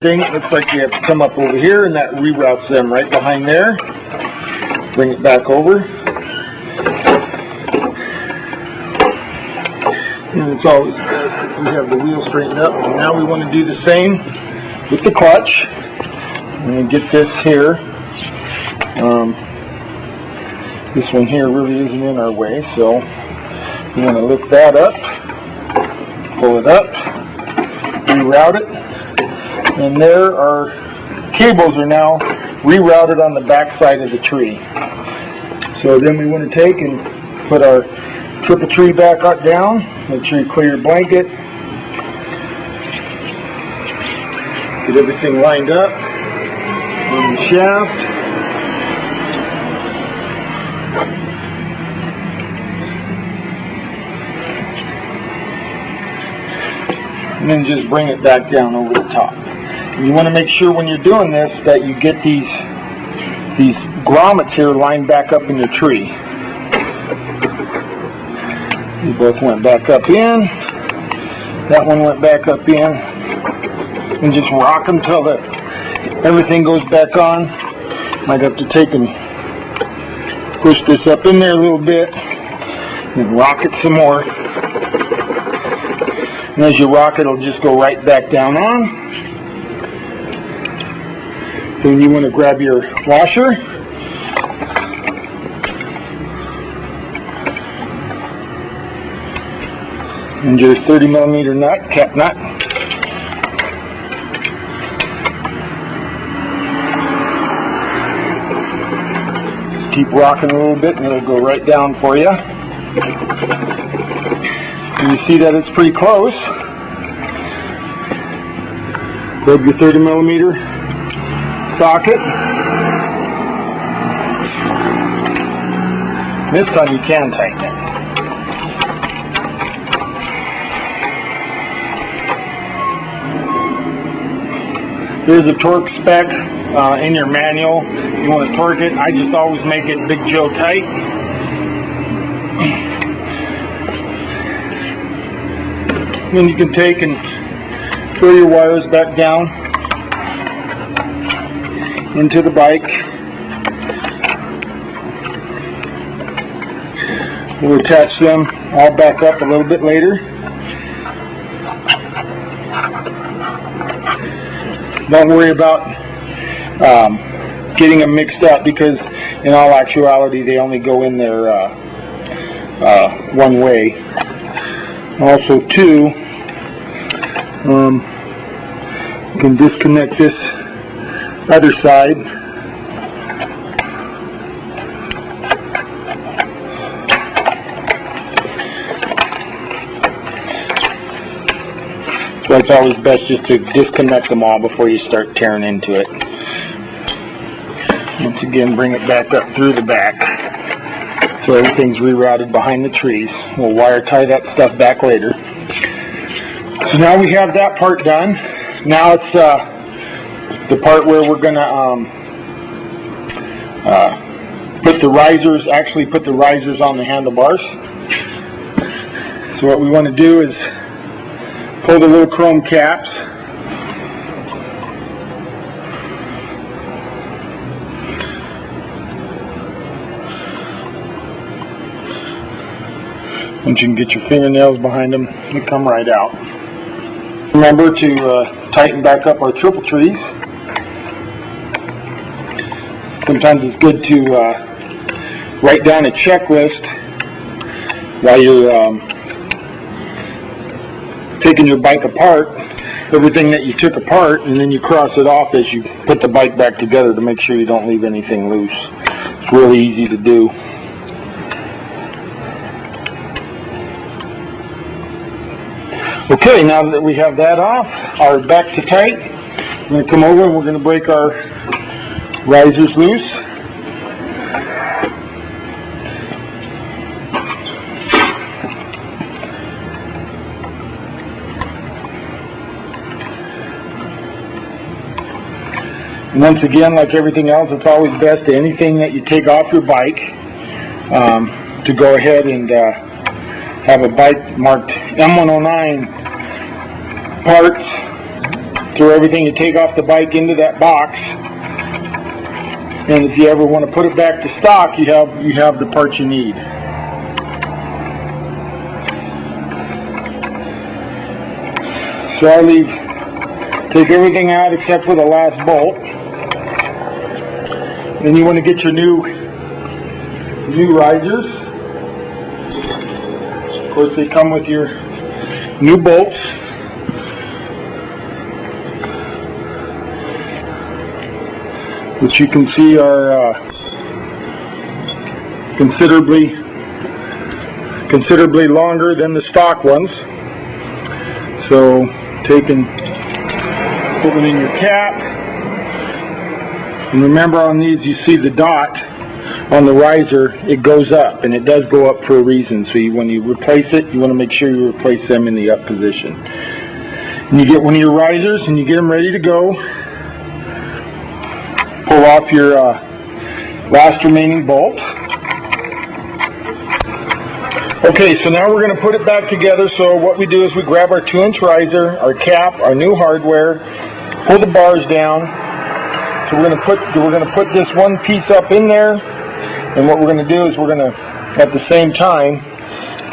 thing, it looks like you have to come up over here, and that reroutes them right behind there. Bring it back over. And it's always best if we have the wheel straightened up. And now we want to do the same with the clutch. I'm going to get this here. This one here really isn't in our way, so we want to lift that up, pull it up, reroute it. And there our cables are now rerouted on the back side of the tree. So then we want to take and put our triple tree back up down. Make sure you clear your blanket. Get everything lined up on the shaft. And then just bring it back down over the top. You want to make sure when you're doing this that you get these grommets here lined back up in your tree. They both went back up in. That one went back up in. And just rock them till everything goes back on. Might have to take and push this up in there a little bit and rock it some more. And as you rock it, it'll just go right back down on. Then you want to grab your washer. And your 30mm nut, cap nut. Just keep rocking a little bit and it'll go right down for you. And you see that it's pretty close. Grab your 30mm socket. This time you can tighten it. There's a torque spec in your manual. You want to torque it. I just always make it Big Joe tight. Then you can take and throw your wires back down into the bike. We'll attach them all back up a little bit later. Don't worry about getting them mixed up because in all actuality they only go in there one way. Also too, you can disconnect this other side. So it's always best just to disconnect them all before you start tearing into it. Once again, bring it back up through the back so everything's rerouted behind the trees. We'll wire tie that stuff back later. So now we have that part done. Now it's the part where we're going to put the risers on the handlebars. So what we want to do is pull the little chrome caps. Once you can get your fingernails behind them, they come right out. Remember to tighten back up our triple trees. Sometimes it's good to write down a checklist while you're taking your bike apart, everything that you took apart, and then you cross it off as you put the bike back together to make sure you don't leave anything loose. It's really easy to do. Okay, now that we have that off, our back to tight, I'm going to come over and we're going to break our risers loose. And once again, like everything else, it's always best to anything that you take off your bike to go ahead and have a bike marked M109 parts throw everything you take off the bike into that box. And if you ever want to put it back to stock, you have the parts you need. So I take everything out except for the last bolt. Then you want to get your new risers. Of course, they come with your new bolts. Which you can see are considerably longer than the stock ones. So put it in your cap, and remember on these you see the dot on the riser, it goes up, and it does go up for a reason. So when you replace it, you want to make sure you replace them in the up position. And you get one of your risers and you get them ready to go. Pull off your last remaining bolt. Okay, so now we're going to put it back together. So what we do is we grab our 2-inch riser, our cap, our new hardware, pull the bars down. So we're going to put this one piece up in there, and what we're going to do is we're going to, at the same time,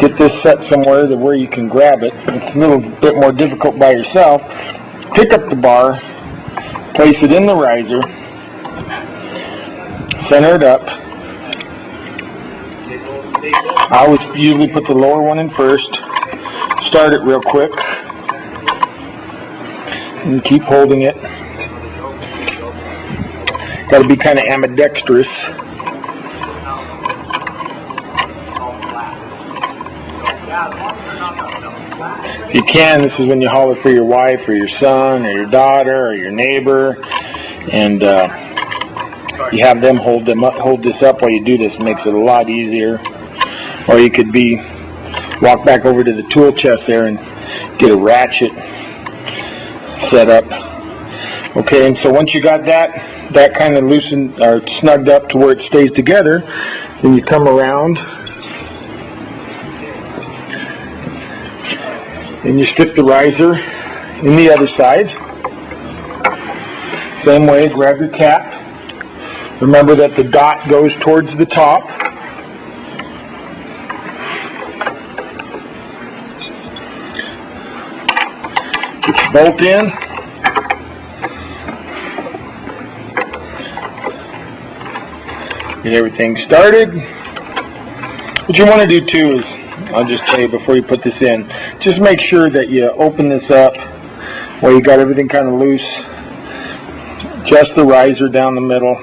get this set somewhere where you can grab it. It's a little bit more difficult by yourself. Pick up the bar, place it in the riser. Center it up. I always usually put the lower one in first. Start it real quick. And keep holding it. Got to be kind of ambidextrous. If you can, this is when you holler for your wife or your son or your daughter or your neighbor. And you have them hold this up while you do this. It makes it a lot easier. Or you could walk back over to the tool chest there and get a ratchet set up. Okay, and so once you got that kind of loosened or snugged up to where it stays together, then you come around and you stick the riser in the other side. Same way, grab your cap. Remember that the dot goes towards the top. Get your bolt in. Get everything started. What you want to do too is, I'll just tell you before you put this in, just make sure that you open this up where you got everything kind of loose. Just the riser down the middle.